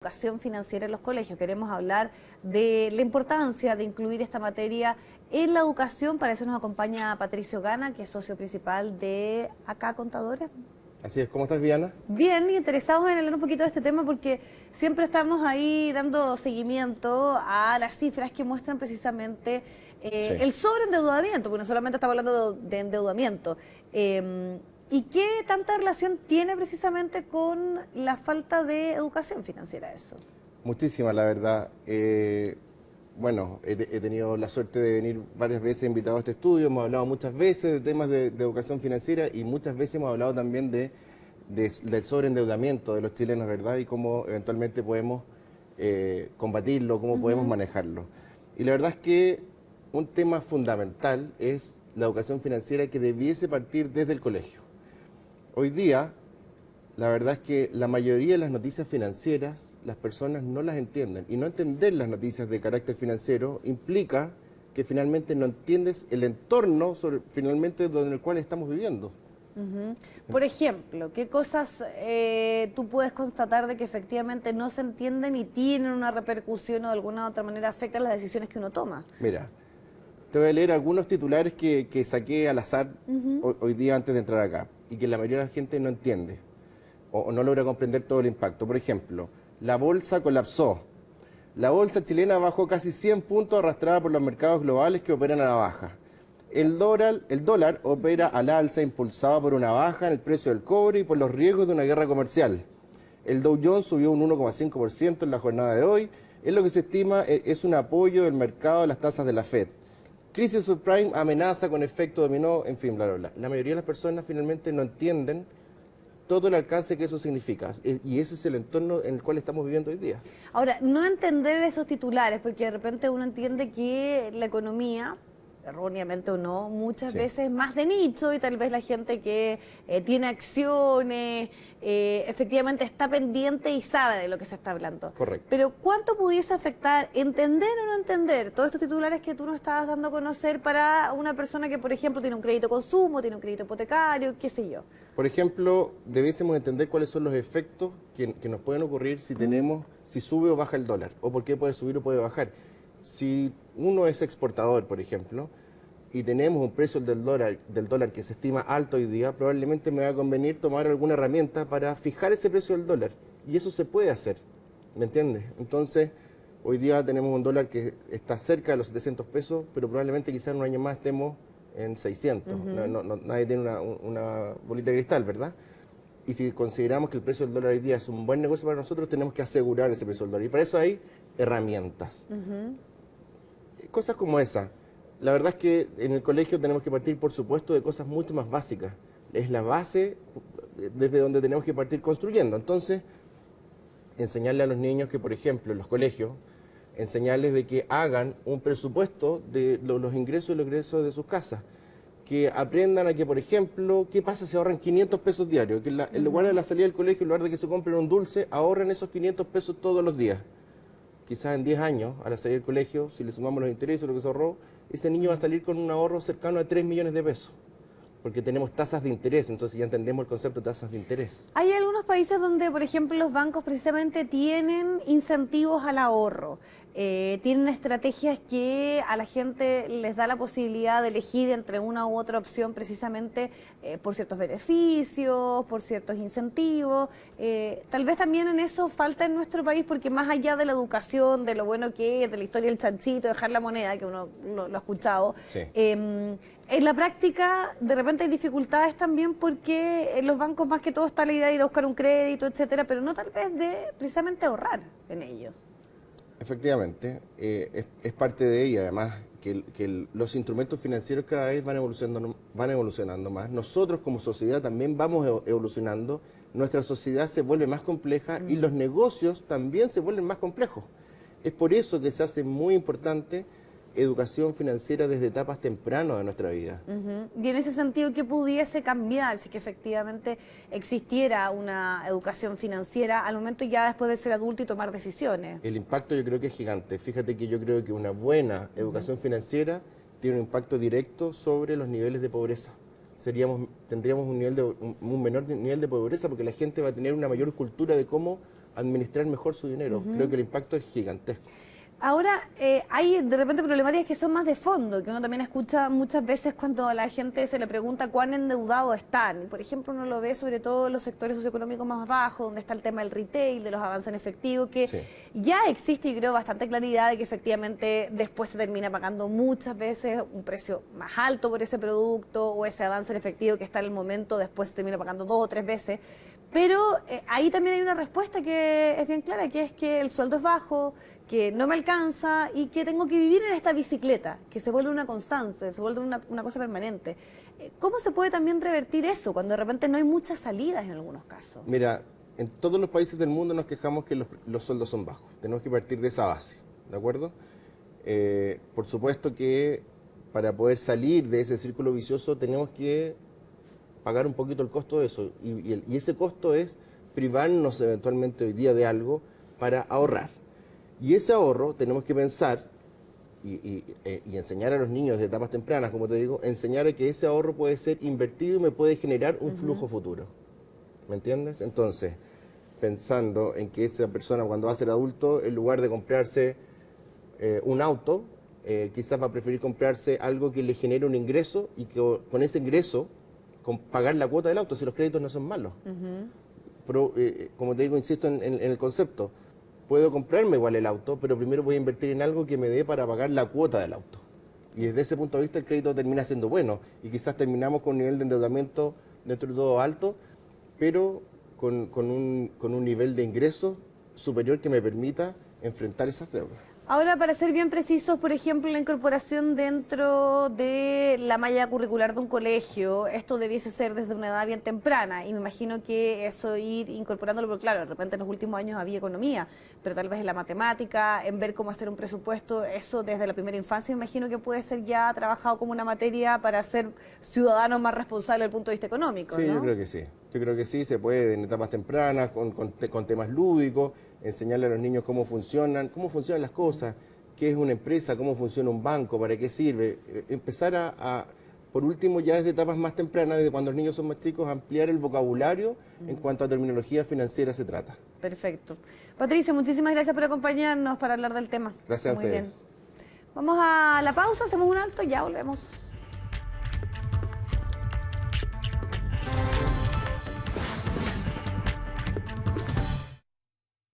Educación financiera en los colegios. Queremos hablar de la importancia de incluir esta materia en la educación. Para eso nos acompaña Patricio Gana, que es socio principal de Acá Contadores. Así es, ¿cómo estás, Viana? Bien, interesados en hablar un poquito de este tema porque siempre estamos ahí dando seguimiento a las cifras que muestran precisamente Sí. el sobreendeudamiento, porque no solamente estamos hablando de endeudamiento. ¿Y qué tanta relación tiene precisamente con la falta de educación financiera eso? Muchísimas, la verdad. Bueno, he tenido la suerte de venir varias veces invitado a este estudio, hemos hablado muchas veces de temas de educación financiera y muchas veces hemos hablado también del sobreendeudamiento de los chilenos, ¿verdad? Y cómo eventualmente podemos combatirlo, cómo podemos manejarlo. Y la verdad es que un tema fundamental es la educación financiera que debiese partir desde el colegio. Hoy día, la verdad es que la mayoría de las noticias financieras, las personas no las entienden. Y no entender las noticias de carácter financiero implica que finalmente no entiendes el entorno finalmente en el cual estamos viviendo. Por ejemplo, ¿qué cosas tú puedes constatar de que efectivamente no se entienden y tienen una repercusión o de alguna u otra manera afectan las decisiones que uno toma? Mira, te voy a leer algunos titulares que saqué al azar hoy día antes de entrar acá y que la mayoría de la gente no entiende o no logra comprender todo el impacto. Por ejemplo, la bolsa colapsó. La bolsa chilena bajó casi 100 puntos arrastrada por los mercados globales que operan a la baja. El dólar opera al alza impulsado por una baja en el precio del cobre y por los riesgos de una guerra comercial. El Dow Jones subió un 1,5% en la jornada de hoy, en lo que se estima es un apoyo del mercado de las tasas de la Fed. Crisis subprime amenaza con efecto dominó, en fin, bla, bla, bla. La mayoría de las personas finalmente no entienden todo el alcance que eso significa. Y ese es el entorno en el cual estamos viviendo hoy día. Ahora, no entender esos titulares, porque de repente uno entiende que la economía, erróneamente o no, muchas veces es más de nicho y tal vez la gente que tiene acciones, efectivamente está pendiente y sabe de lo que se está hablando. Correcto. Pero ¿cuánto pudiese afectar entender o no entender todos estos titulares que tú nos estabas dando a conocer para una persona que, por ejemplo, tiene un crédito consumo, tiene un crédito hipotecario, qué sé yo? Por ejemplo, debiésemos entender cuáles son los efectos que nos pueden ocurrir si sube o baja el dólar, o por qué puede subir o puede bajar. Si uno es exportador, por ejemplo, y tenemos un precio del dólar que se estima alto hoy día, probablemente me va a convenir tomar alguna herramienta para fijar ese precio del dólar. Y eso se puede hacer, ¿me entiendes? Entonces, hoy día tenemos un dólar que está cerca de los 700 pesos, pero probablemente quizás en un año más estemos en 600. Nadie tiene una bolita de cristal, ¿verdad? Y si consideramos que el precio del dólar hoy día es un buen negocio para nosotros, tenemos que asegurar ese precio del dólar. Y para eso hay herramientas. Cosas como esa. La verdad es que en el colegio tenemos que partir, por supuesto, de cosas mucho más básicas. Es la base desde donde tenemos que partir construyendo. Entonces, enseñarle a los niños que, por ejemplo, en los colegios, enseñarles de que hagan un presupuesto de los ingresos y los egresos de sus casas. Que aprendan a que, por ejemplo, ¿qué pasa si ahorran 500 pesos diarios? Que en lugar de la salida del colegio, en lugar de que se compren un dulce, ahorren esos 500 pesos todos los días. Quizás en 10 años, a la salida del colegio, si le sumamos los intereses, lo que se ahorró, ese niño va a salir con un ahorro cercano a 3 millones de pesos. Porque tenemos tasas de interés, entonces ya entendemos el concepto de tasas de interés. Hay algunos países donde, por ejemplo, los bancos precisamente tienen incentivos al ahorro. Tienen estrategias que a la gente les da la posibilidad de elegir entre una u otra opción precisamente por ciertos beneficios, por ciertos incentivos. Tal vez también en eso falta en nuestro país porque más allá de la educación, de lo bueno que es, de la historia del chanchito, dejar la moneda, que uno lo ha escuchado, Sí. En la práctica de repente hay dificultades también porque en los bancos más que todo está la idea de ir a buscar un crédito, etcétera, pero no tal vez de precisamente ahorrar en ellos. Efectivamente, es parte de ella, además, que los instrumentos financieros cada vez van evolucionando más. Nosotros como sociedad también vamos evolucionando, nuestra sociedad se vuelve más compleja y los negocios también se vuelven más complejos. Es por eso que se hace muy importante educación financiera desde etapas tempranas de nuestra vida. Y en ese sentido, ¿qué pudiese cambiar si que efectivamente existiera una educación financiera al momento ya después de ser adulto y tomar decisiones? El impacto yo creo que es gigante. Fíjate que yo creo que una buena educación financiera tiene un impacto directo sobre los niveles de pobreza. Tendríamos un menor nivel de pobreza porque la gente va a tener una mayor cultura de cómo administrar mejor su dinero. Creo que el impacto es gigantesco. Ahora, hay de repente problemáticas que son más de fondo, que uno también escucha muchas veces cuando a la gente se le pregunta cuán endeudados están. Y, por ejemplo, uno lo ve sobre todo en los sectores socioeconómicos más bajos, donde está el tema del retail, de los avances en efectivo, que ya existe, y creo, bastante claridad de que efectivamente después se termina pagando muchas veces un precio más alto por ese producto, o ese avance en efectivo que está en el momento, después se termina pagando 2 o 3 veces. Pero ahí también hay una respuesta que es bien clara, que es que el sueldo es bajo, que no me alcanza y que tengo que vivir en esta bicicleta, que se vuelve una constante, se vuelve una cosa permanente. ¿Cómo se puede también revertir eso cuando de repente no hay muchas salidas en algunos casos? Mira, en todos los países del mundo nos quejamos que los sueldos son bajos. Tenemos que partir de esa base, ¿de acuerdo? Por supuesto que para poder salir de ese círculo vicioso tenemos que pagar un poquito el costo de eso. Y ese costo es privarnos eventualmente hoy día de algo para ahorrar. Y ese ahorro tenemos que pensar y enseñar a los niños de etapas tempranas, como te digo, enseñar a que ese ahorro puede ser invertido y me puede generar un flujo futuro. ¿Me entiendes? Entonces, pensando en que esa persona cuando va a ser adulto, en lugar de comprarse un auto, quizás va a preferir comprarse algo que le genere un ingreso y que con ese ingreso pagar la cuota del auto, si los créditos no son malos. Pero, como te digo, insisto en el concepto, puedo comprarme igual el auto, pero primero voy a invertir en algo que me dé para pagar la cuota del auto. Y desde ese punto de vista el crédito termina siendo bueno y quizás terminamos con un nivel de endeudamiento dentro de todo alto, pero con un nivel de ingresos superior que me permita enfrentar esas deudas. Ahora, para ser bien precisos, por ejemplo, la incorporación dentro de la malla curricular de un colegio, esto debiese ser desde una edad bien temprana, y me imagino que eso ir incorporándolo, porque claro, de repente en los últimos años había economía, pero tal vez en la matemática, en ver cómo hacer un presupuesto, eso desde la primera infancia me imagino que puede ser ya trabajado como una materia para ser ciudadanos más responsables desde el punto de vista económico, Sí, ¿no? yo creo que sí. Yo creo que sí, se puede en etapas tempranas, con temas lúdicos, enseñarle a los niños cómo funcionan las cosas, qué es una empresa, cómo funciona un banco, para qué sirve. Empezar por último, ya desde etapas más tempranas, desde cuando los niños son más chicos, ampliar el vocabulario en cuanto a terminología financiera se trata. Perfecto. Patricia, muchísimas gracias por acompañarnos para hablar del tema. Gracias a ustedes. Muy bien. Vamos a la pausa, hacemos un alto y ya volvemos.